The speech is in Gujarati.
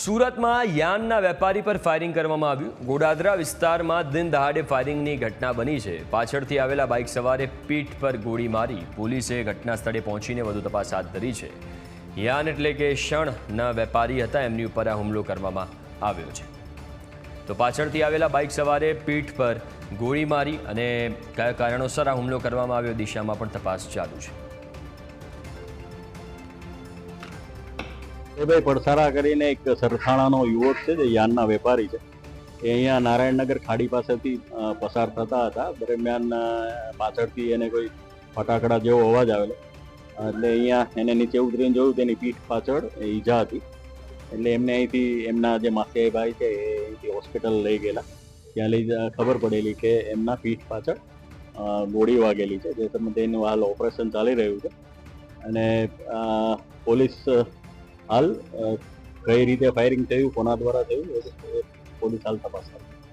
સુરતમાં યાનના વેપારી પર ફાયરિંગ કરવામાં આવ્યું. ગોડાદરા વિસ્તારમાં દિન દહાડે ફાયરિંગની ઘટના બની છે. પાછળથી આવેલા બાઇક સવારે પીઠ પર ગોળી મારી. પોલીસે ઘટના સ્થળે પહોંચીને વધુ તપાસ હાથ ધરી છે. યાન એટલે કે શણના વેપારી હતા, એમની ઉપર આ હુમલો કરવામાં આવ્યો છે. તો પાછળથી આવેલા બાઇક સવારે પીઠ પર ગોળી મારી અને કયા કારણોસર આ હુમલો કરવામાં આવ્યો દિશામાં પણ તપાસ ચાલુ છે. એ ભાઈ પડસારા કરીને એક સરથાણાનો યુવક છે જે યાનના વેપારી છે. એ અહીંયા નારાયણનગર ખાડી પાસેથી પસાર થતા હતા. દરમિયાન પાછળથી એને કોઈ ફટાકડા જેવો અવાજ આવેલો, એટલે અહીંયા એને નીચે ઉતરીને જોયું, તેની પીઠ પાછળ ઈજા હતી. એટલે એમને અહીંથી એમના જે માસિયાઈ ભાઈ છે એ અહીંથી હોસ્પિટલ લઈ ગયેલા. ત્યાં લઈ ખબર પડેલી કે એમના પીઠ પાછળ ગોળી વાગેલી છે, જે તમે તેનું હાલ ઓપરેશન ચાલી રહ્યું છે. અને પોલીસ હાલ કઈ રીતે ફાયરિંગ થયું, કોના દ્વારા થયું, પોલીસ હાલ તપાસ કરે.